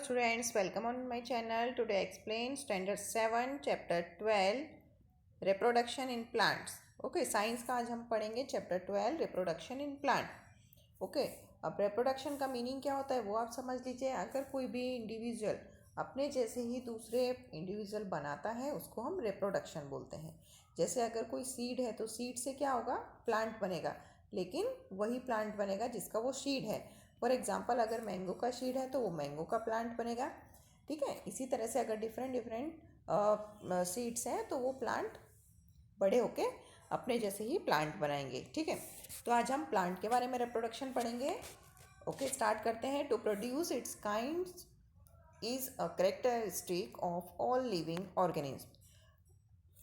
students, welcome on my channel. Today I explain standard 7 chapter 12 reproduction in plants. Okay, science का आज हम पढ़ेंगे chapter 12 reproduction in plant. Okay, अब reproduction का meaning क्या होता है वो आप समझ लीजिए. अगर कोई भी इंडिविजुअल अपने जैसे ही दूसरे इंडिविजुअल बनाता है उसको हम रिप्रोडक्शन बोलते हैं. जैसे अगर कोई सीड है तो सीड से क्या होगा, प्लांट बनेगा, लेकिन वही प्लांट बनेगा जिसका वो सीड है. फॉर एग्जाम्पल अगर मैंगो का सीड है तो वो मैंगो का प्लांट बनेगा. ठीक है, इसी तरह से अगर डिफरेंट सीड्स हैं तो वो प्लांट बड़े होके अपने जैसे ही प्लांट बनाएंगे. ठीक है, तो आज हम प्लांट के बारे में रिप्रोडक्शन पढ़ेंगे. ओके, स्टार्ट करते हैं. To produce its kinds is a characteristic of all living organism.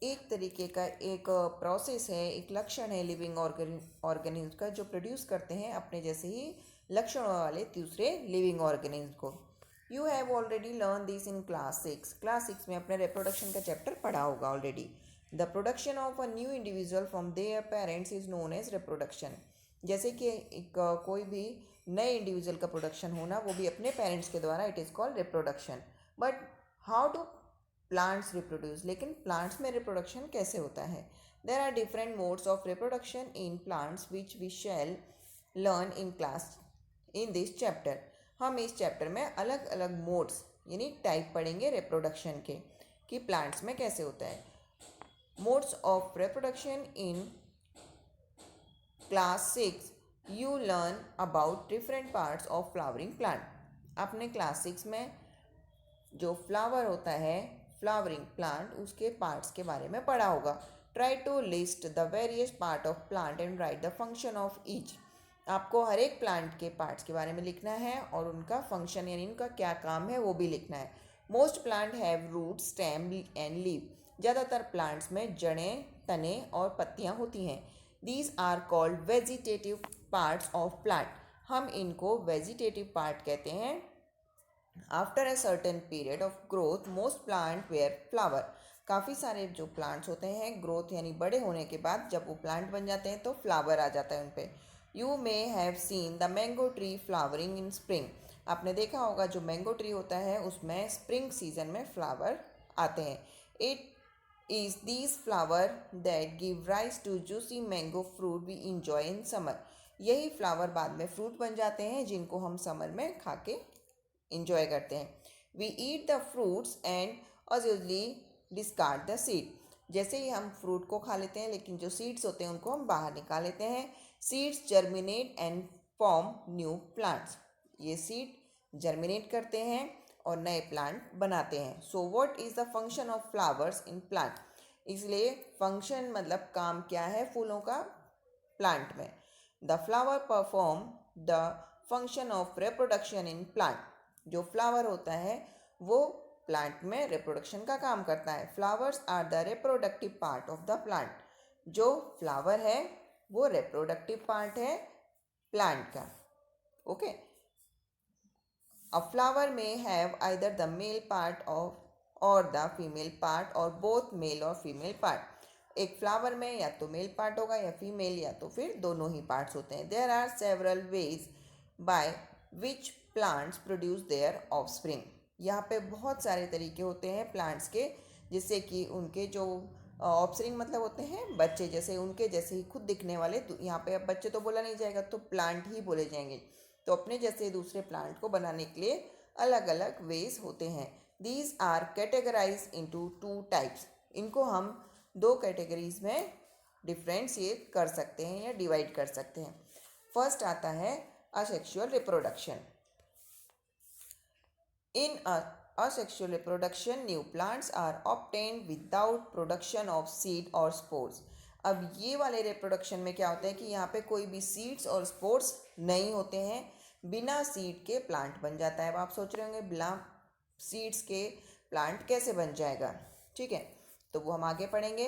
एक तरीके का एक प्रोसेस है, एक लक्षण है लिविंग ऑर्गेनिज्म का जो प्रोड्यूस करते हैं अपने जैसे ही लक्षणों वाले दूसरे लिविंग ऑर्गेनिज्म को. You have already learn this in class 6. Class 6 में अपने रिप्रोडक्शन का चैप्टर पढ़ा होगा already. The production of a new individual from their parents is known as reproduction. जैसे कि एक कोई भी नए इंडिविजुअल का प्रोडक्शन होना वो भी अपने पेरेंट्स के द्वारा, it is called reproduction. But how to plants reproduce, लेकिन प्लांट्स में रिप्रोडक्शन कैसे होता है? There are different modes of reproduction in plants which we shall learn in class in this chapter. हम इस चैप्टर में अलग अलग मोड्स यानी टाइप पढ़ेंगे रिप्रोडक्शन के कि प्लांट्स में कैसे होता है. Modes of reproduction in class 6 you learn about different parts of flowering plant. आपने क्लास 6 में जो फ्लावर होता है, फ्लावरिंग प्लांट, उसके पार्ट्स के बारे में पढ़ा होगा. Try to list the various part of plant and write the function of each. आपको हर एक प्लांट के पार्ट्स के बारे में लिखना है और उनका फंक्शन यानी उनका क्या काम है वो भी लिखना है. Most plant have root, stem and leave. ज़्यादातर प्लांट्स में जड़ें, तने और पत्तियां होती हैं. These are called vegetative parts of plant. हम इनको वेजिटेटिव पार्ट कहते हैं. After a certain period of growth most plant wear flower. काफ़ी सारे जो प्लांट्स होते हैं ग्रोथ यानी बड़े होने के बाद जब वो प्लांट बन जाते हैं तो फ्लावर आ जाता है उन पर. You may have seen the mango tree flowering in spring. आपने देखा होगा जो मैंगो ट्री होता है उसमें स्प्रिंग सीजन में फ्लावर आते हैं. It is these flower that give rise to juicy mango fruit we enjoy in summer. यही फ्लावर बाद में फ्रूट बन जाते हैं जिनको हम समर में खा के इंजॉय करते हैं. We eat the fruits and usually discard the seed. जैसे ही हम फ्रूट को खा लेते हैं लेकिन जो सीड्स होते हैं उनको हम बाहर निकाल लेते हैं. Seeds germinate and form new plants. ये सीड जर्मिनेट करते हैं और नए प्लांट बनाते हैं. So what is the function of flowers in plant. इसलिए फंक्शन मतलब काम क्या है फूलों का प्लांट में. The flower perform the function of reproduction in plant. जो फ्लावर होता है वो प्लांट में रिप्रोडक्शन का काम करता है. Flowers are the reproductive part of the plant. जो फ्लावर है वो रिप्रोडक्टिव पार्ट है प्लांट का. ओके, अ फ्लावर में have either the male part of or the female part or both male और फीमेल पार्ट. एक फ्लावर में या तो मेल पार्ट होगा या फीमेल या तो फिर दोनों ही पार्ट्स होते हैं. There are several ways by which plants produce their offspring. यहाँ पे बहुत सारे तरीके होते हैं प्लांट्स के जिससे कि उनके जो ऑफस्प्रिंग मतलब होते हैं बच्चे, जैसे उनके जैसे ही खुद दिखने वाले. तो यहाँ पे अब बच्चे तो बोला नहीं जाएगा तो प्लांट ही बोले जाएंगे. तो अपने जैसे दूसरे प्लांट को बनाने के लिए अलग अलग वेज होते हैं. These are categorize into 2 types. इनको हम 2 कैटेगरीज में डिफ्रेंशिएट कर सकते हैं या डिवाइड कर सकते हैं. फर्स्ट आता है asexual reproduction. In asexual reproduction, new plants are obtained without production of seed or spores. अब ये वाले रिप्रोडक्शन में क्या होता है कि यहाँ पे कोई भी सीड्स और स्पोर्स नहीं होते हैं. बिना सीड के प्लांट बन जाता है. अब आप सोच रहे होंगे बिना सीड्स के प्लांट कैसे बन जाएगा. ठीक है, तो वो हम आगे पढ़ेंगे.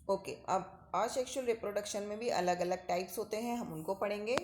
ओके, अब असेक्सुअल रिप्रोडक्शन में भी अलग अलग टाइप्स होते हैं, हम उनको पढ़ेंगे.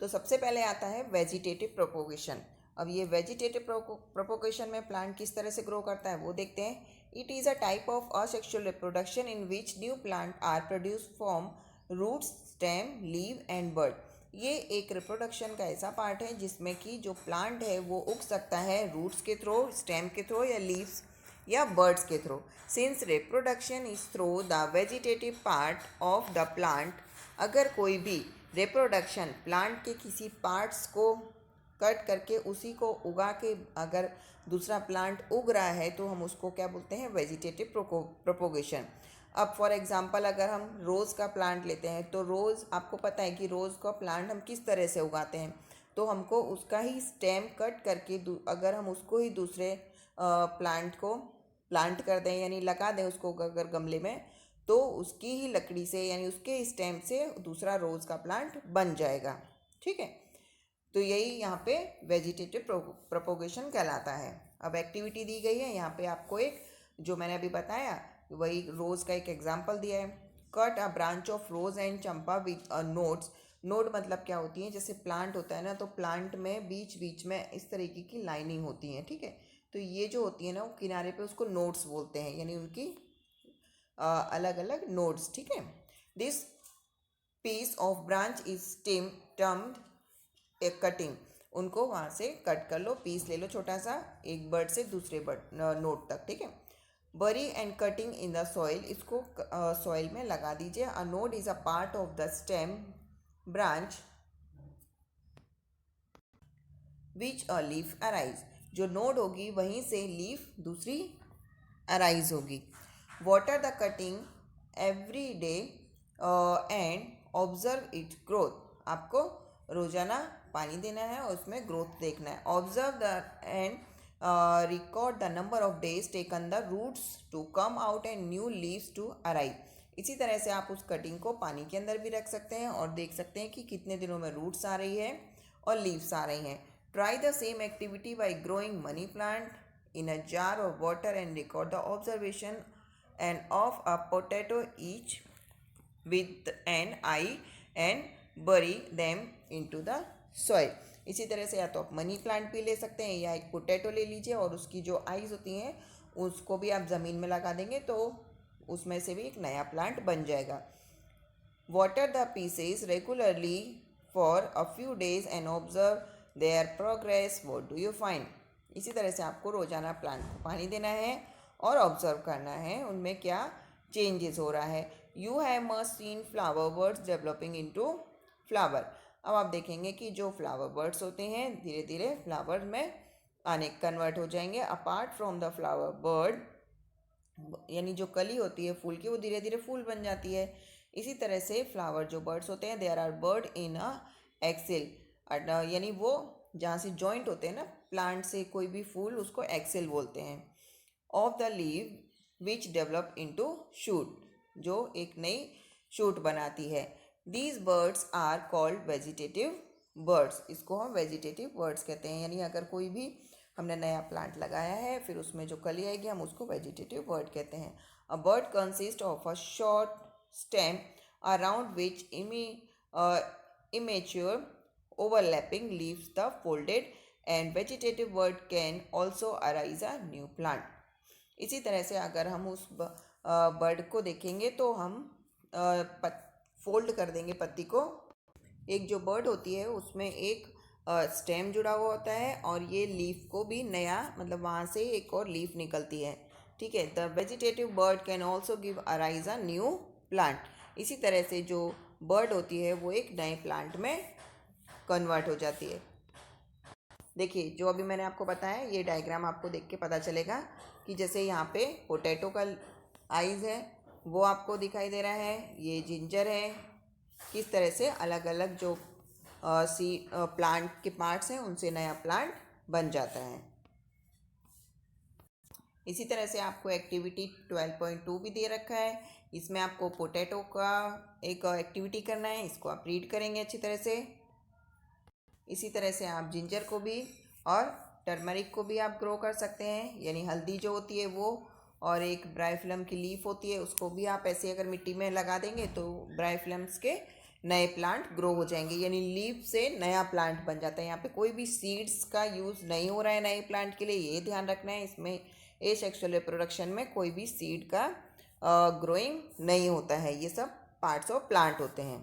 तो सबसे पहले आता है वेजिटेटिव प्रोपोगेशन. अब ये वेजिटेटिव प्रोपोगेशन में प्लांट किस तरह से ग्रो करता है वो देखते हैं. It is a type of asexual reproduction in which new plant are produce from roots, stem, leave and bud. ये एक रिप्रोडक्शन का ऐसा पार्ट है जिसमें कि जो प्लांट है वो उग सकता है रूट्स के थ्रू, स्टेम के थ्रू या लीव्स या बर्ड्स के through. Since reproduction is through the vegetative part of the plant, अगर कोई भी रिप्रोडक्शन प्लांट के किसी पार्ट्स को कट करके उसी को उगा के अगर दूसरा प्लांट उग रहा है तो हम उसको क्या बोलते हैं, वेजिटेटिव प्रोपोगेशन। अब फॉर एग्जांपल अगर हम रोज़ का प्लांट लेते हैं तो रोज़, आपको पता है कि रोज़ का प्लांट हम किस तरह से उगाते हैं, तो हमको उसका ही स्टेम कट करके अगर हम उसको ही दूसरे प्लांट को प्लांट कर दें यानी लगा दें उसको अगर गमले में, तो उसकी ही लकड़ी से यानी उसके स्टेम से दूसरा रोज़ का प्लांट बन जाएगा। ठीक है, तो यही यहाँ पे वेजिटेटिव प्रोपोगेशन कहलाता है। अब एक्टिविटी दी गई है यहाँ पे आपको, एक जो मैंने अभी बताया वही रोज़ का एक एग्जाम्पल दिया है। Cut a branch of rose and Champa with a nodes. Node मतलब क्या होती है, जैसे प्लांट होता है ना, तो प्लांट में बीच बीच में इस तरीके की लाइनिंग होती है। ठीक है, तो ये जो होती है ना वो किनारे पे, उसको नोड्स बोलते हैं, यानी उनकी अलग अलग नोड्स। ठीक है, this piece of branch is termed a cutting. उनको वहाँ से कट कर लो, पीस ले लो छोटा सा, एक बर्ड से दूसरे बर्ड नोट तक। ठीक है, बरी and cutting in the soil, इसको सॉइल में लगा दीजिए। A node is a part of the stem branch which a leaf arise. जो नोड होगी वहीं से लीफ दूसरी अराइज होगी। Water the cutting every day and observe it growth. आपको रोजाना पानी देना है और उसमें ग्रोथ देखना है। Observe the and record the number of days taken the roots to come out and new leaves to arrive. इसी तरह से आप उस कटिंग को पानी के अंदर भी रख सकते हैं और देख सकते हैं कि कितने दिनों में रूट्स आ रही है और लीव्स आ रही हैं। Try the same activity by growing money plant in a jar of water and record the observation and of a potato each with an eye and bury them into the soil। इसी तरह से या तो आप money plant भी ले सकते हैं या एक पोटैटो ले लीजिए और उसकी जो आईज होती हैं उसको भी आप ज़मीन में लगा देंगे तो उसमें से भी एक नया प्लांट बन जाएगा। Water the pieces regularly for a few days and observe there progress. What do you find. इसी तरह से आपको रोज़ाना प्लांट को पानी देना है और ऑब्जर्व करना है उनमें क्या चेंजेस हो रहा है। You have must seen flower buds developing into flower. अब आप देखेंगे कि जो फ्लावर बर्ड्स होते हैं धीरे धीरे फ्लावर में आने कन्वर्ट हो जाएंगे। Apart from the flower bird, यानी जो कली होती है फूल की वो धीरे धीरे फूल बन जाती है। इसी तरह से फ्लावर जो बर्ड्स होते हैं, there are bud in a axil, यानी वो जहाँ से जॉइंट होते हैं ना प्लांट से कोई भी फूल, उसको एक्सेल बोलते हैं। Of the leave which develop into shoot, जो एक नई शूट बनाती है। These buds are called vegetative buds. इसको हम वेजिटेटिव बर्ड्स कहते हैं, यानी अगर कोई भी हमने नया प्लांट लगाया है फिर उसमें जो कली आएगी हम उसको वेजिटेटिव बर्ड कहते हैं। A bird consist of a short stem around which immature overlapping leaves the folded and vegetative bird can also arise a new plant। इसी तरह से अगर हम उस बर्ड को देखेंगे तो हम फोल्ड कर देंगे पत्ती को। एक जो बर्ड होती है उसमें एक स्टेम जुड़ा हुआ होता है और ये लीफ को भी नया, मतलब वहाँ से एक और लीफ निकलती है। ठीक है, the vegetative bird can also give arise a new plant. इसी तरह से जो बर्ड होती है वो एक नए प्लांट में कन्वर्ट हो जाती है। देखिए जो अभी मैंने आपको बताया ये डायग्राम आपको देख के पता चलेगा कि जैसे यहाँ पे पोटैटो का आइज़ है वो आपको दिखाई दे रहा है, ये जिंजर है, किस तरह से अलग अलग जो प्लांट के पार्ट्स हैं उनसे नया प्लांट बन जाता है। इसी तरह से आपको एक्टिविटी 12.2 भी दे रखा है। इसमें आपको पोटैटो का एक एक्टिविटी करना है, इसको आप रीड करेंगे अच्छी तरह से। इसी तरह से आप जिंजर को भी और टर्मरिक को भी आप ग्रो कर सकते हैं, यानी हल्दी जो होती है वो, और एक ब्राइफिलम की लीफ होती है उसको भी आप ऐसे अगर मिट्टी में लगा देंगे तो ब्राइफिलम्स के नए प्लांट ग्रो हो जाएंगे, यानी लीफ से नया प्लांट बन जाता है। यहाँ पे कोई भी सीड्स का यूज़ नहीं हो रहा है नए प्लांट के लिए, ये ध्यान रखना है। इसमें एसेक्सुअल रिप्रोडक्शन में कोई भी सीड का ग्रोइंग नहीं होता है, ये सब पार्ट्स ऑफ प्लांट होते हैं।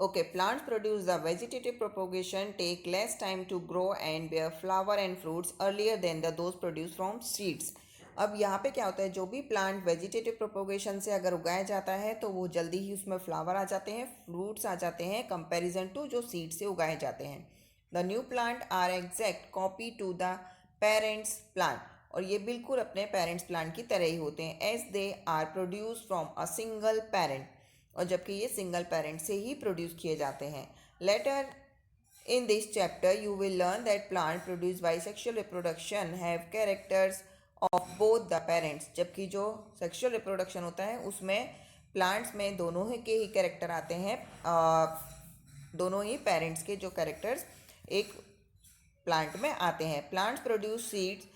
Okay, plants produce the vegetative propagation take less time to grow and bear flower and fruits earlier than the those produced from seeds. अब यहाँ पे क्या होता है, जो भी प्लांट वेजिटेटिव प्रोपोगेशन से अगर उगाया जाता है तो वो जल्दी ही उसमें फ्लावर आ जाते हैं, फ्रूट्स आ जाते हैं कंपैरिजन टू जो सीड से उगाए जाते हैं. The new plant are exact copy to the parents plant. और ये बिल्कुल अपने पेरेंट्स प्लांट की तरह ही होते हैं as they are produce from a single parent. और जबकि ये सिंगल पेरेंट से ही प्रोड्यूस किए जाते हैं. Later in this chapter you will learn that plant produce by sexual reproduction have characters of both the parents. जबकि जो सेक्सुअल रिप्रोडक्शन होता है उसमें प्लांट्स में दोनों ही के ही कैरेक्टर आते हैं, दोनों ही पेरेंट्स के जो कैरेक्टर्स एक प्लांट में आते हैं. Plants produce seeds